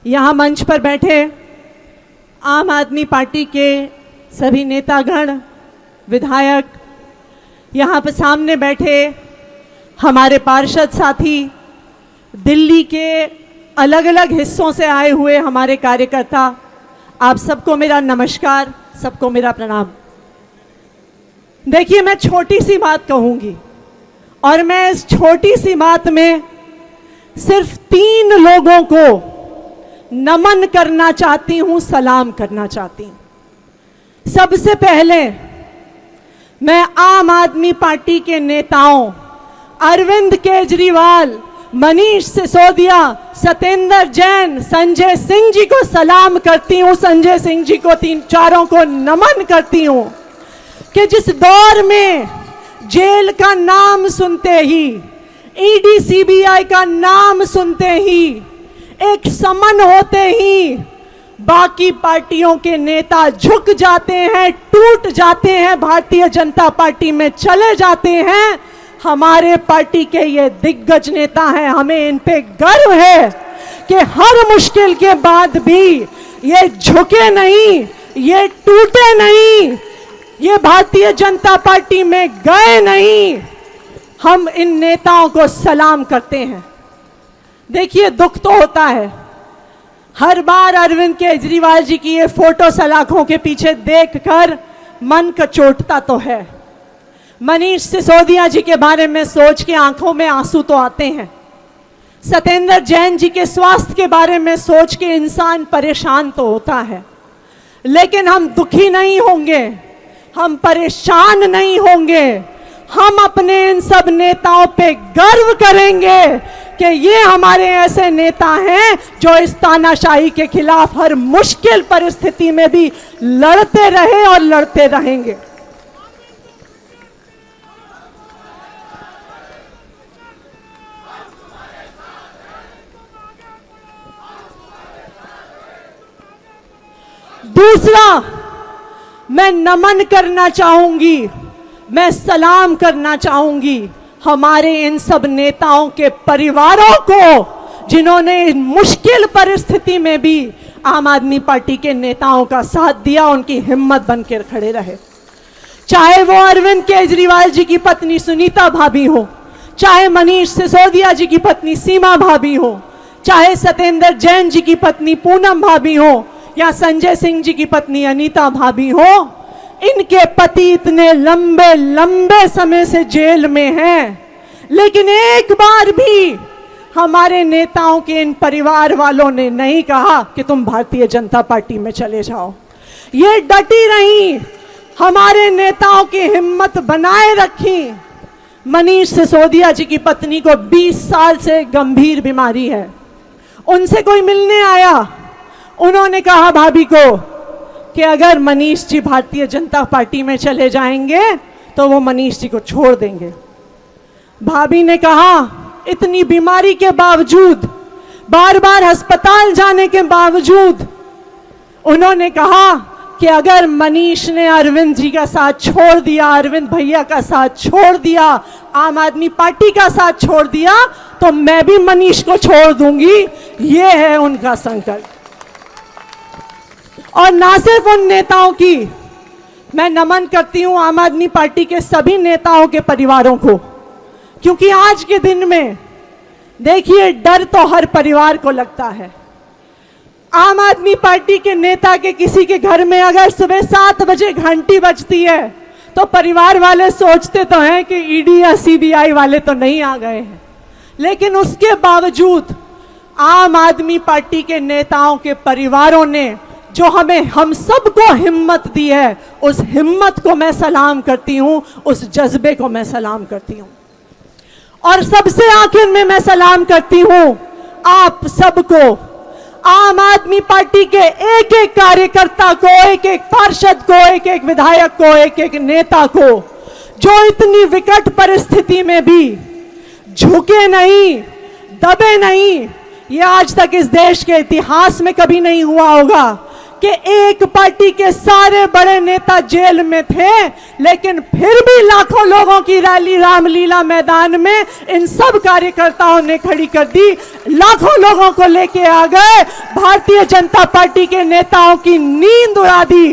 यहाँ मंच पर बैठे आम आदमी पार्टी के सभी नेतागण, विधायक, यहाँ पर सामने बैठे हमारे पार्षद साथी, दिल्ली के अलग अलग हिस्सों से आए हुए हमारे कार्यकर्ता, आप सबको मेरा नमस्कार, सबको मेरा प्रणाम। देखिए, मैं छोटी सी बात कहूँगी और मैं इस छोटी सी बात में सिर्फ 3 लोगों को नमन करना चाहती हूँ, सलाम करना चाहती हूँ। सबसे पहले मैं आम आदमी पार्टी के नेताओं अरविंद केजरीवाल, मनीष सिसोदिया, सत्येंद्र जैन, संजय सिंह जी को सलाम करती हूँ। संजय सिंह जी को, चारों को नमन करती हूँ कि जिस दौर में जेल का नाम सुनते ही, ईडी सीबीआई का नाम सुनते ही, एक समन होते ही बाकी पार्टियों के नेता झुक जाते हैं, टूट जाते हैं, भारतीय जनता पार्टी में चले जाते हैं। हमारे पार्टी के ये दिग्गज नेता हैं, हमें इन पे गर्व है कि हर मुश्किल के बाद भी ये झुके नहीं, ये टूटे नहीं, ये भारतीय जनता पार्टी में गए नहीं। हम इन नेताओं को सलाम करते हैं। देखिए, दुख तो होता है, हर बार अरविंद केजरीवाल जी की ये फोटो सलाखों के पीछे देखकर मन कचोटता तो है। मनीष सिसोदिया जी के बारे में सोच के आंखों में आंसू तो आते हैं। सत्येंद्र जैन जी के स्वास्थ्य के बारे में सोच के इंसान परेशान तो होता है, लेकिन हम दुखी नहीं होंगे, हम परेशान नहीं होंगे। हम अपने इन सब नेताओं पे गर्व करेंगे कि ये हमारे ऐसे नेता हैं जो इस तानाशाही के खिलाफ हर मुश्किल परिस्थिति में भी लड़ते रहे और लड़ते रहेंगे। दूसरा, मैं नमन करना चाहूंगी, मैं सलाम करना चाहूंगी हमारे इन सब नेताओं के परिवारों को, जिन्होंने मुश्किल परिस्थिति में भी आम आदमी पार्टी के नेताओं का साथ दिया, उनकी हिम्मत बनकर खड़े रहे। चाहे वो अरविंद केजरीवाल जी की पत्नी सुनीता भाभी हो, चाहे मनीष सिसोदिया जी की पत्नी सीमा भाभी हो, चाहे सत्येंद्र जैन जी की पत्नी पूनम भाभी हो, या संजय सिंह जी की पत्नी अनीता भाभी हो। इनके पति इतने लंबे लंबे समय से जेल में हैं, लेकिन एक बार भी हमारे नेताओं के इन परिवार वालों ने नहीं कहा कि तुम भारतीय जनता पार्टी में चले जाओ। ये डटी रही, हमारे नेताओं की हिम्मत बनाए रखी। मनीष सिसोदिया जी की पत्नी को 20 साल से गंभीर बीमारी है, उनसे कोई मिलने आया, उन्होंने कहा भाभी को कि अगर मनीष जी भारतीय जनता पार्टी में चले जाएंगे तो वो मनीष जी को छोड़ देंगे। भाभी ने कहा, इतनी बीमारी के बावजूद, बार बार अस्पताल जाने के बावजूद, उन्होंने कहा कि अगर मनीष ने अरविंद जी का साथ छोड़ दिया, अरविंद भैया का साथ छोड़ दिया, आम आदमी पार्टी का साथ छोड़ दिया, तो मैं भी मनीष को छोड़ दूंगी। ये है उनका संकल्प। और ना सिर्फ उन नेताओं की, मैं नमन करती हूं आम आदमी पार्टी के सभी नेताओं के परिवारों को, क्योंकि आज के दिन में देखिए, डर तो हर परिवार को लगता है। आम आदमी पार्टी के नेता के किसी के घर में अगर सुबह 7 बजे घंटी बजती है तो परिवार वाले सोचते तो हैं कि ईडी या सीबीआई वाले तो नहीं आ गए हैं, लेकिन उसके बावजूद आम आदमी पार्टी के नेताओं के परिवारों ने जो हमें, हम सबको हिम्मत दी है, उस हिम्मत को मैं सलाम करती हूं, उस जज्बे को मैं सलाम करती हूं। और सबसे आखिर में मैं सलाम करती हूं आप सबको, आम आदमी पार्टी के एक एक कार्यकर्ता को, एक एक पार्षद को, एक एक विधायक को, एक एक नेता को, जो इतनी विकट परिस्थिति में भी झुके नहीं, दबे नहीं। ये आज तक इस देश के इतिहास में कभी नहीं हुआ होगा कि एक पार्टी के सारे बड़े नेता जेल में थे, लेकिन फिर भी लाखों लोगों की रैली रामलीला मैदान में इन सब कार्यकर्ताओं ने खड़ी कर दी, लाखों लोगों को लेके आ गए, भारतीय जनता पार्टी के नेताओं की नींद उड़ा दी।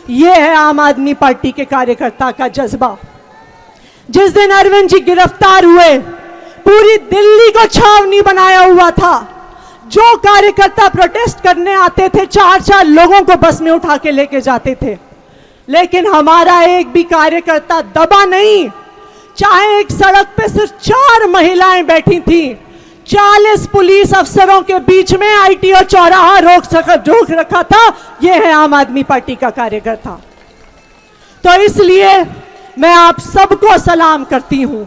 ये है आम आदमी पार्टी के कार्यकर्ता का जज्बा। जिस दिन अरविंद जी गिरफ्तार हुए, पूरी दिल्ली को छावनी बनाया हुआ था। जो कार्यकर्ता प्रोटेस्ट करने आते थे, 4-4 लोगों को बस में उठा के लेके जाते थे, लेकिन हमारा एक भी कार्यकर्ता दबा नहीं। चाहे एक सड़क पे सिर्फ 4 महिलाएं बैठी थी, 40 पुलिस अफसरों के बीच में आईटीओ चौराहा रोक रखा था। यह है आम आदमी पार्टी का कार्यकर्ता। तो इसलिए मैं आप सबको सलाम करती हूं,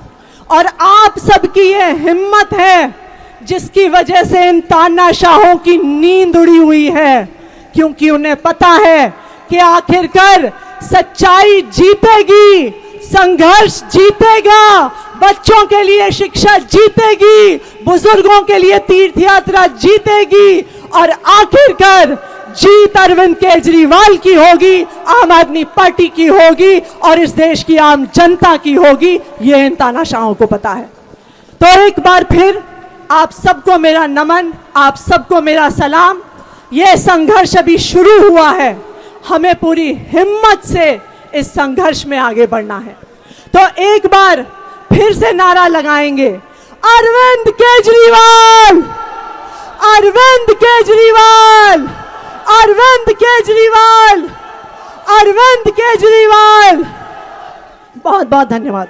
और आप सबकी ये हिम्मत है जिसकी वजह से इन तानाशाहों की नींद उड़ी हुई है, क्योंकि उन्हें पता है कि आखिरकार सच्चाई जीतेगी, संघर्ष जीतेगा, बच्चों के लिए शिक्षा जीतेगी, बुजुर्गों के लिए तीर्थ यात्रा जीतेगी, और आखिरकार जीत अरविंद केजरीवाल की होगी, आम आदमी पार्टी की होगी, और इस देश की आम जनता की होगी। ये इन तानाशाहों को पता है। तो एक बार फिर आप सबको मेरा नमन, आप सबको मेरा सलाम। ये संघर्ष अभी शुरू हुआ है, हमें पूरी हिम्मत से इस संघर्ष में आगे बढ़ना है। तो एक बार फिर से नारा लगाएंगे, अरविंद केजरीवाल, अरविंद केजरीवाल, अरविंद केजरीवाल, अरविंद केजरीवाल। बहुत बहुत धन्यवाद।